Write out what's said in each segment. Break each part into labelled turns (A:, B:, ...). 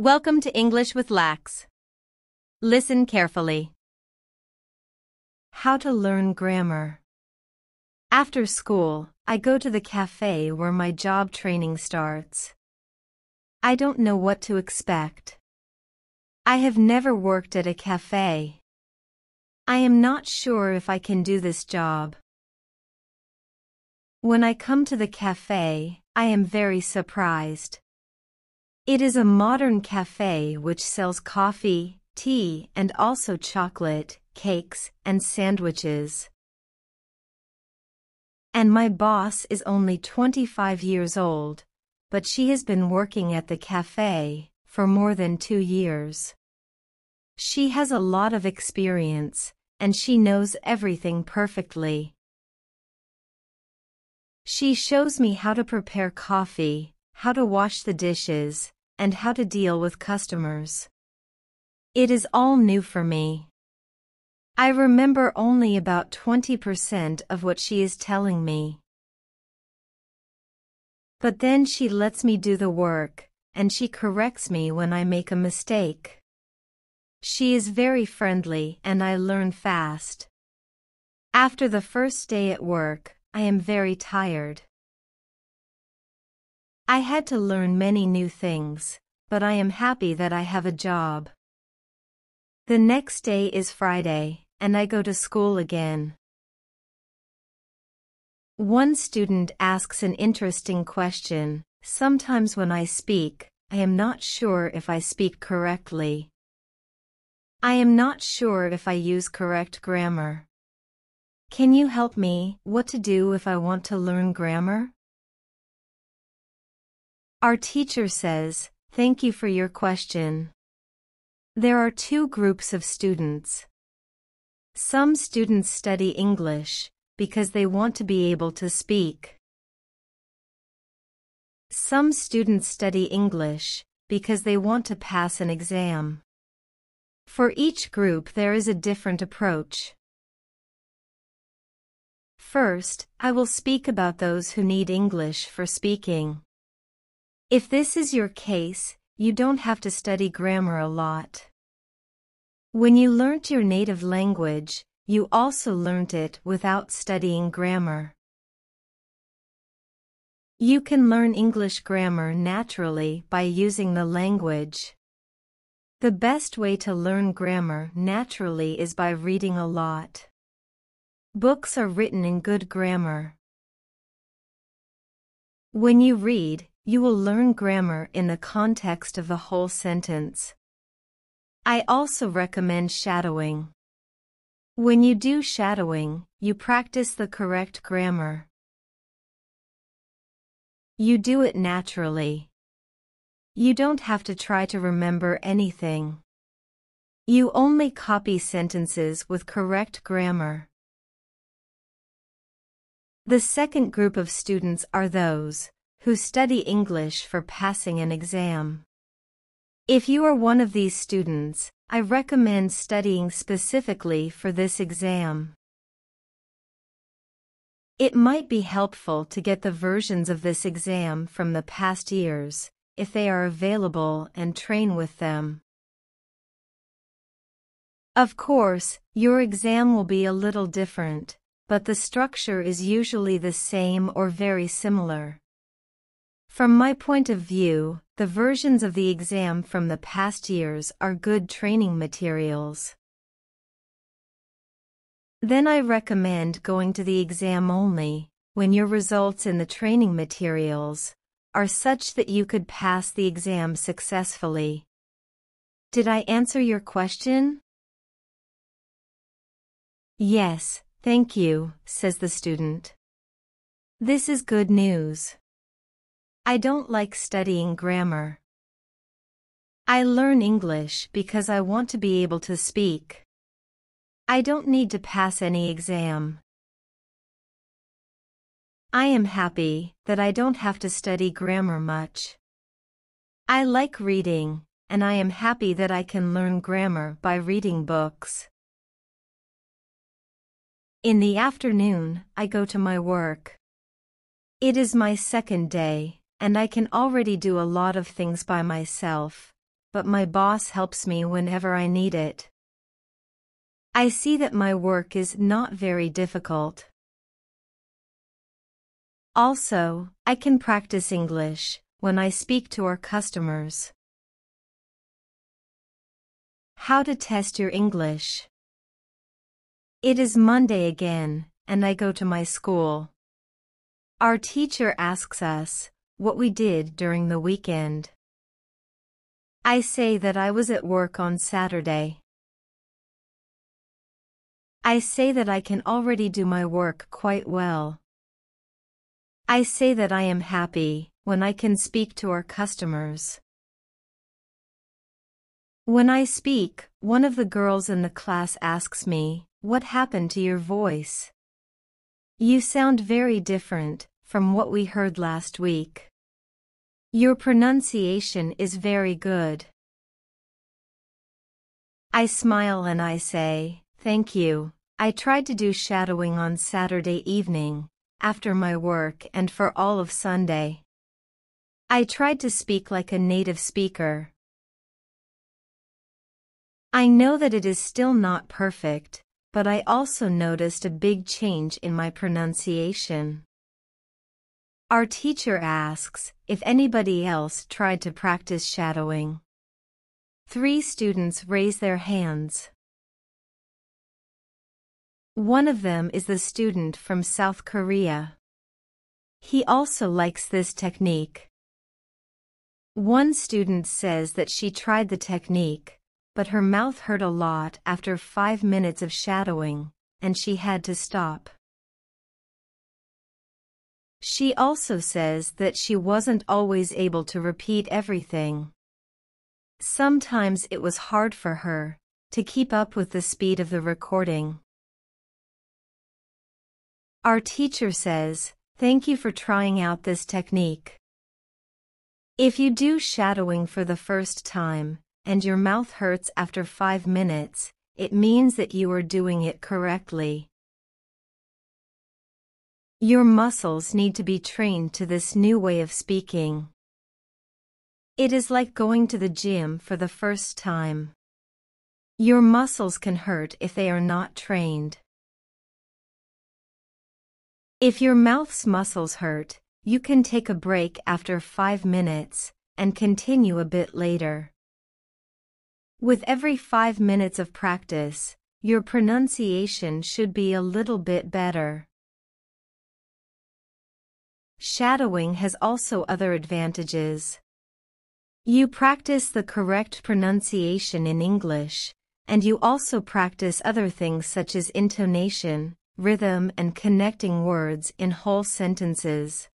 A: Welcome to English with Lax. Listen carefully.
B: How to learn grammar. After school, I go to the cafe where my job training starts. I don't know what to expect. I have never worked at a cafe. I am not sure if I can do this job. When I come to the cafe, I am very surprised. It is a modern cafe which sells coffee, tea, and also chocolate, cakes, and sandwiches. And my boss is only 25 years old, but she has been working at the cafe for more than 2 years. She has a lot of experience, and she knows everything perfectly. She shows me how to prepare coffee, how to wash the dishes, and how to deal with customers. It is all new for me. I remember only about 20% of what she is telling me. But then she lets me do the work, and she corrects me when I make a mistake. She is very friendly and I learn fast. After the first day at work, I am very tired. I had to learn many new things, but I am happy that I have a job. The next day is Friday, and I go to school again. One student asks an interesting question. Sometimes when I speak, I am not sure if I speak correctly. I am not sure if I use correct grammar. Can you help me what to do if I want to learn grammar? Our teacher says, "Thank you for your question." There are two groups of students. Some students study English because they want to be able to speak. Some students study English because they want to pass an exam. For each group there is a different approach. First, I will speak about those who need English for speaking. If this is your case, you don't have to study grammar a lot. When you learnt your native language, you also learnt it without studying grammar. You can learn English grammar naturally by using the language. The best way to learn grammar naturally is by reading a lot. Books are written in good grammar. When you read, you will learn grammar in the context of the whole sentence. I also recommend shadowing. When you do shadowing, you practice the correct grammar. You do it naturally. You don't have to try to remember anything. You only copy sentences with correct grammar. The second group of students are those who study English for passing an exam. If you are one of these students, I recommend studying specifically for this exam. It might be helpful to get the versions of this exam from the past years, if they are available, and train with them. Of course, your exam will be a little different, but the structure is usually the same or very similar. From my point of view, the versions of the exam from the past years are good training materials. Then I recommend going to the exam only when your results in the training materials are such that you could pass the exam successfully. Did I answer your question? Yes, thank you, says the student. This is good news. I don't like studying grammar. I learn English because I want to be able to speak. I don't need to pass any exam. I am happy that I don't have to study grammar much. I like reading, and I am happy that I can learn grammar by reading books. In the afternoon, I go to my work. It is my second day, and I can already do a lot of things by myself, but my boss helps me whenever I need it. I see that my work is not very difficult. Also, I can practice English when I speak to our customers. How to test your English. It is Monday again, and I go to my school. Our teacher asks us what we did during the weekend. I say that I was at work on Saturday. I say that I can already do my work quite well. I say that I am happy when I can speak to our customers. When I speak, one of the girls in the class asks me, "What happened to your voice? You sound very different from what we heard last week. Your pronunciation is very good." I smile and I say, "Thank you. I tried to do shadowing on Saturday evening, after my work and for all of Sunday. I tried to speak like a native speaker. I know that it is still not perfect, but I also noticed a big change in my pronunciation." Our teacher asks if anybody else tried to practice shadowing. 3 students raise their hands. One of them is the student from South Korea. He also likes this technique. One student says that she tried the technique, but her mouth hurt a lot after 5 minutes of shadowing, and she had to stop. She also says that she wasn't always able to repeat everything. Sometimes it was hard for her to keep up with the speed of the recording. Our teacher says, "Thank you for trying out this technique. If you do shadowing for the first time, and your mouth hurts after 5 minutes, it means that you are doing it correctly. Your muscles need to be trained to this new way of speaking. It is like going to the gym for the first time. Your muscles can hurt if they are not trained. If your mouth's muscles hurt, you can take a break after 5 minutes and continue a bit later. With every 5 minutes of practice, your pronunciation should be a little bit better." Shadowing has also other advantages. You practice the correct pronunciation in English, and you also practice other things such as intonation, rhythm, and connecting words in whole sentences.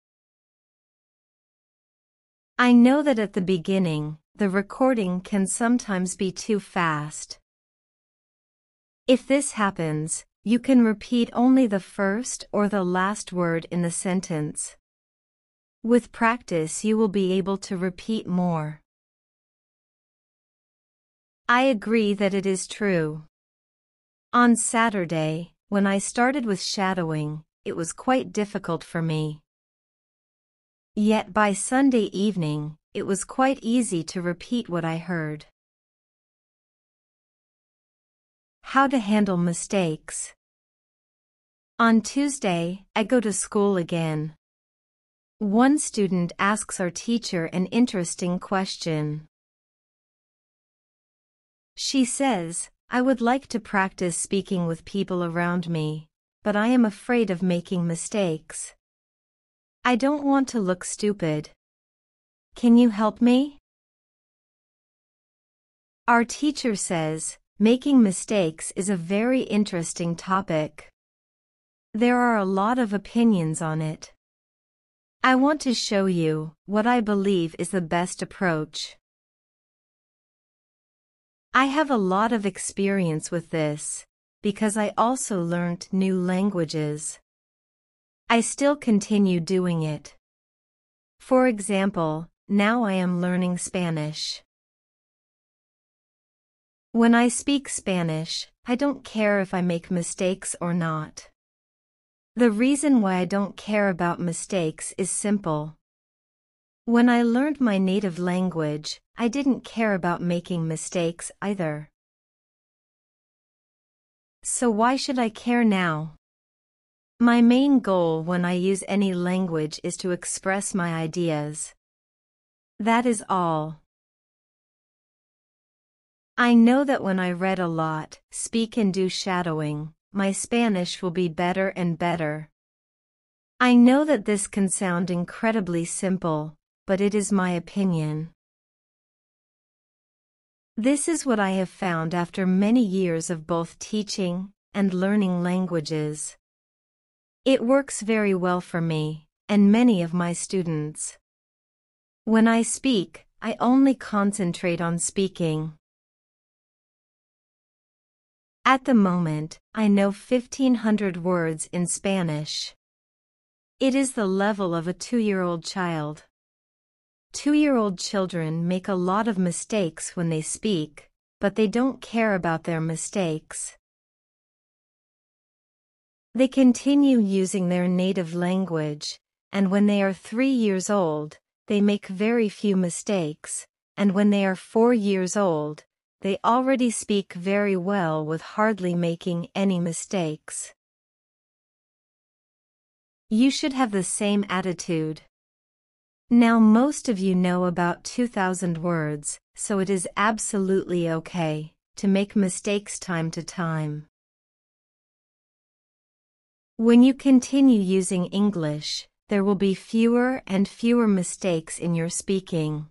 B: I know that at the beginning, the recording can sometimes be too fast. If this happens, you can repeat only the first or the last word in the sentence. With practice, you will be able to repeat more. I agree that it is true. On Saturday, when I started with shadowing, it was quite difficult for me. Yet by Sunday evening, it was quite easy to repeat what I heard. How to handle mistakes. On Tuesday, I go to school again. One student asks our teacher an interesting question. She says, "I would like to practice speaking with people around me, but I am afraid of making mistakes. I don't want to look stupid. Can you help me?" Our teacher says, making mistakes is a very interesting topic. There are a lot of opinions on it. I want to show you what I believe is the best approach. I have a lot of experience with this, because I also learned new languages. I still continue doing it. For example, now I am learning Spanish. When I speak Spanish, I don't care if I make mistakes or not. The reason why I don't care about mistakes is simple. When I learned my native language, I didn't care about making mistakes either. So why should I care now? My main goal when I use any language is to express my ideas. That is all. I know that when I read a lot, speak and do shadowing, my Spanish will be better and better. I know that this can sound incredibly simple, but it is my opinion. This is what I have found after many years of both teaching and learning languages. It works very well for me, and many of my students. When I speak, I only concentrate on speaking. At the moment, I know 1,500 words in Spanish. It is the level of a 2-year-old child. 2-year-old children make a lot of mistakes when they speak, but they don't care about their mistakes. They continue using their native language, and when they are 3 years old, they make very few mistakes, and when they are 4 years old, they already speak very well with hardly making any mistakes. You should have the same attitude. Now most of you know about 2,000 words, so it is absolutely okay to make mistakes time to time. When you continue using English, there will be fewer and fewer mistakes in your speaking.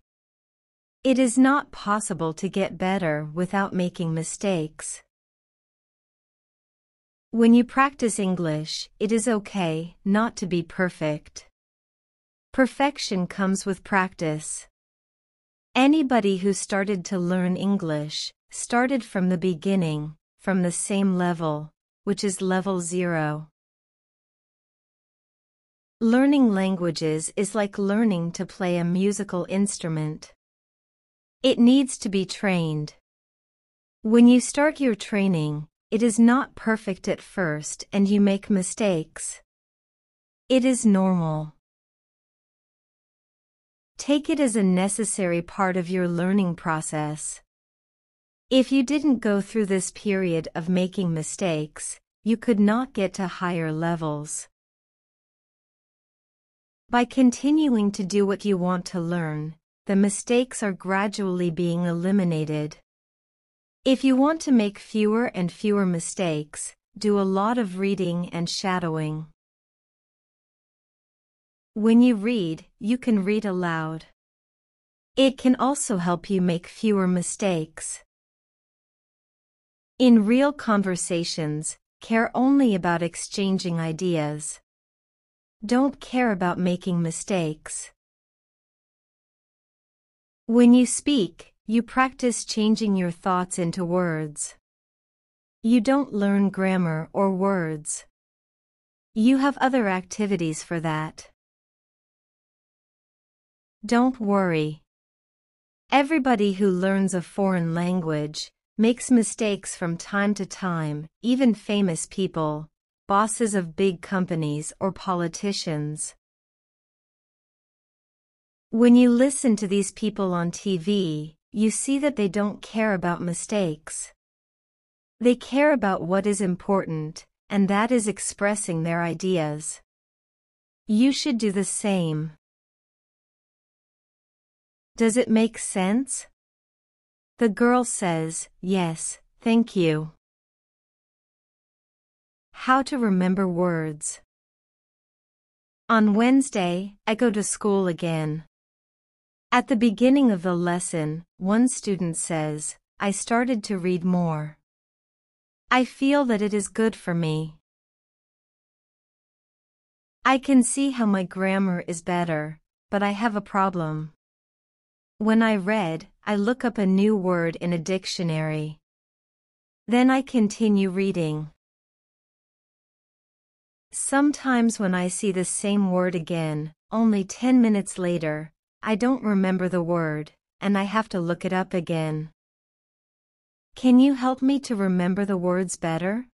B: It is not possible to get better without making mistakes. When you practice English, it is okay not to be perfect. Perfection comes with practice. Anybody who started to learn English started from the beginning, from the same level, which is level 0. Learning languages is like learning to play a musical instrument. It needs to be trained. When you start your training, it is not perfect at first and you make mistakes. It is normal. Take it as a necessary part of your learning process. If you didn't go through this period of making mistakes, you could not get to higher levels. By continuing to do what you want to learn, the mistakes are gradually being eliminated. If you want to make fewer and fewer mistakes, do a lot of reading and shadowing. When you read, you can read aloud. It can also help you make fewer mistakes. In real conversations, care only about exchanging ideas. Don't care about making mistakes. When you speak, you practice changing your thoughts into words. You don't learn grammar or words. You have other activities for that. Don't worry. Everybody who learns a foreign language makes mistakes from time to time, even famous people, bosses of big companies or politicians. When you listen to these people on TV, you see that they don't care about mistakes. They care about what is important, and that is expressing their ideas. You should do the same. Does it make sense? The girl says, yes, thank you. How to remember words. On Wednesday, I go to school again. At the beginning of the lesson, one student says, I started to read more. I feel that it is good for me. I can see how my grammar is better, but I have a problem. When I read, I look up a new word in a dictionary. Then I continue reading. Sometimes when I see the same word again, only 10 minutes later, I don't remember the word, and I have to look it up again. Can you help me to remember the words better?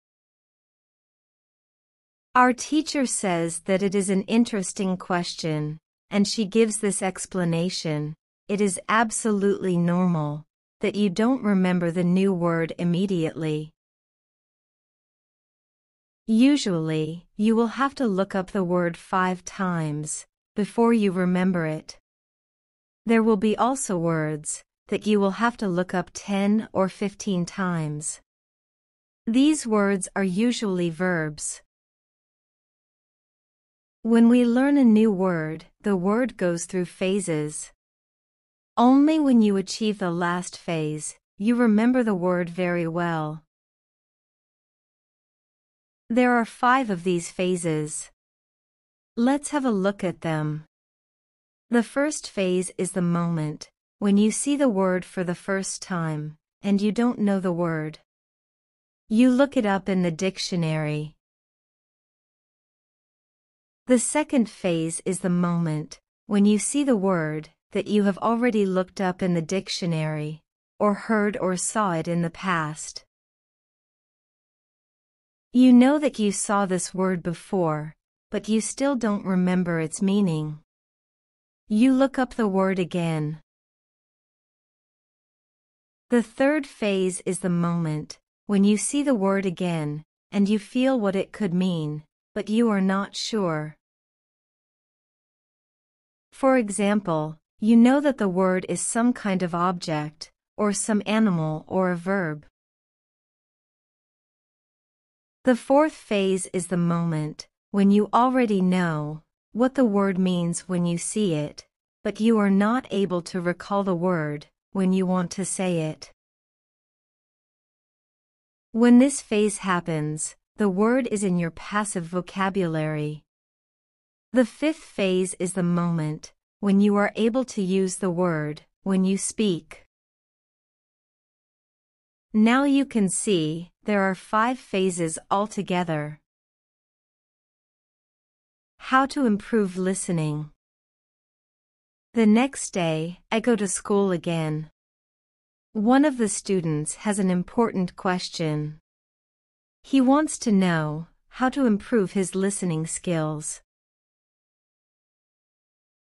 B: Our teacher says that it is an interesting question, and she gives this explanation. it is absolutely normal that you don't remember the new word immediately. Usually, you will have to look up the word 5 times before you remember it. There will be also words that you will have to look up 10 or 15 times. These words are usually verbs. When we learn a new word, the word goes through phases. Only when you achieve the last phase, you remember the word very well. There are 5 of these phases. Let's have a look at them. The first phase is the moment, when you see the word for the first time, and you don't know the word. You look it up in the dictionary. The second phase is the moment, when you see the word that you have already looked up in the dictionary, or heard or saw it in the past. You know that you saw this word before, but you still don't remember its meaning. You look up the word again. The third phase is the moment, when you see the word again, and you feel what it could mean, but you are not sure. For example, you know that the word is some kind of object, or some animal or a verb. The fourth phase is the moment, when you already know what the word means when you see it, but you are not able to recall the word when you want to say it. When this phase happens, the word is in your passive vocabulary. The fifth phase is the moment, when you are able to use the word when you speak. Now you can see, there are 5 phases altogether. How to improve listening. The next day, I go to school again. One of the students has an important question. He wants to know how to improve his listening skills.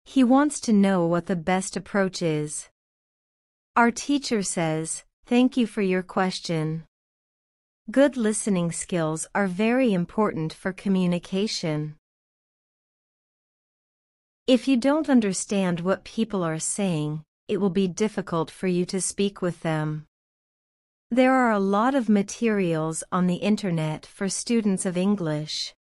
B: He wants to know what the best approach is. Our teacher says, "Thank you for your question." Good listening skills are very important for communication. If you don't understand what people are saying, it will be difficult for you to speak with them. There are a lot of materials on the internet for students of English.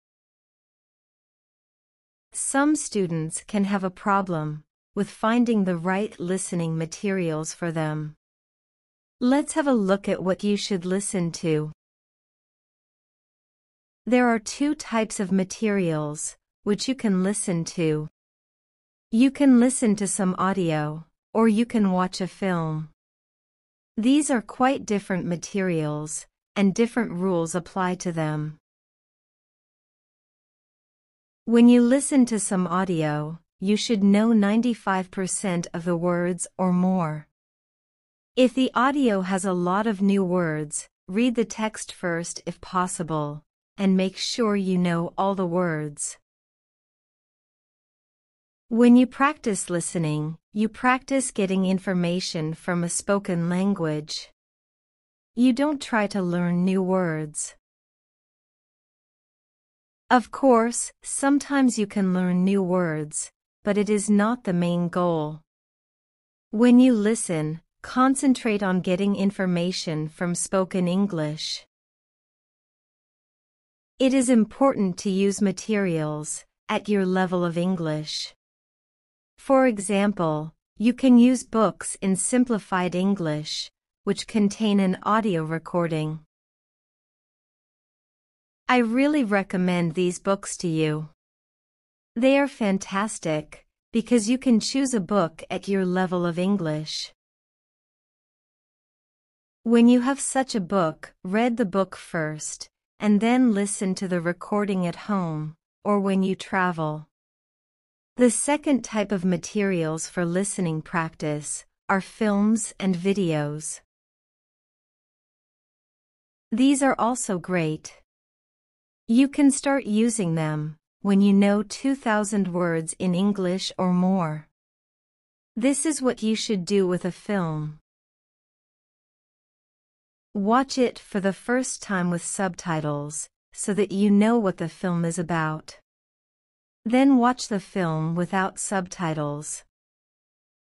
B: Some students can have a problem with finding the right listening materials for them. Let's have a look at what you should listen to. There are 2 types of materials which you can listen to. You can listen to some audio, or you can watch a film. These are quite different materials, and different rules apply to them. When you listen to some audio, you should know 95% of the words or more. If the audio has a lot of new words, read the text first if possible, and make sure you know all the words. When you practice listening, you practice getting information from a spoken language. You don't try to learn new words. Of course, sometimes you can learn new words, but it is not the main goal. When you listen, concentrate on getting information from spoken English. It is important to use materials at your level of English. For example, you can use books in simplified English, which contain an audio recording. I really recommend these books to you. They are fantastic, because you can choose a book at your level of English. When you have such a book, read the book first, and then listen to the recording at home, or when you travel. The second type of materials for listening practice are films and videos. These are also great. You can start using them when you know 2,000 words in English or more. This is what you should do with a film. Watch it for the first time with subtitles, so that you know what the film is about. Then watch the film without subtitles.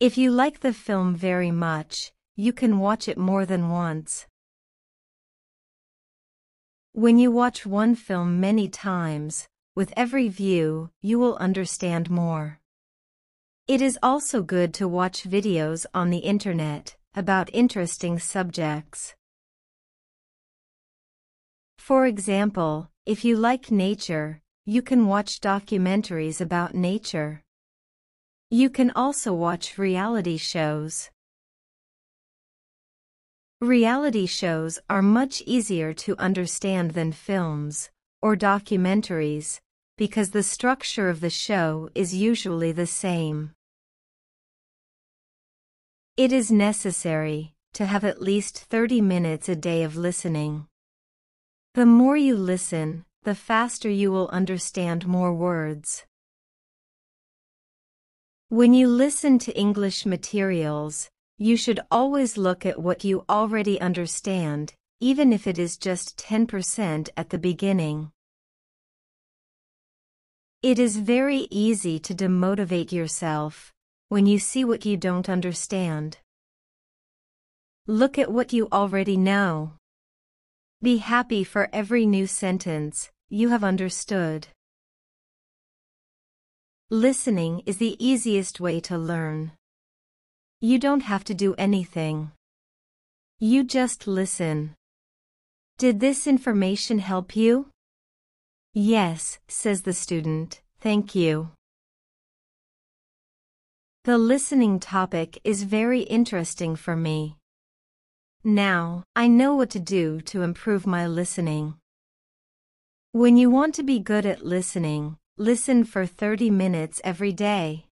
B: If you like the film very much, you can watch it more than once. When you watch one film many times, with every view, you will understand more. It is also good to watch videos on the internet about interesting subjects. For example, if you like nature, you can watch documentaries about nature. You can also watch reality shows. Reality shows are much easier to understand than films or documentaries, because the structure of the show is usually the same. It is necessary to have at least 30 minutes a day of listening. The more you listen, the faster you will understand more words. When you listen to English materials, you should always look at what you already understand, even if it is just 10% at the beginning. It is very easy to demotivate yourself when you see what you don't understand. Look at what you already know. Be happy for every new sentence you have understood. Listening is the easiest way to learn. You don't have to do anything. You just listen. Did this information help you? Yes, says the student, thank you. The listening topic is very interesting for me. Now, I know what to do to improve my listening. When you want to be good at listening, listen for 30 minutes every day.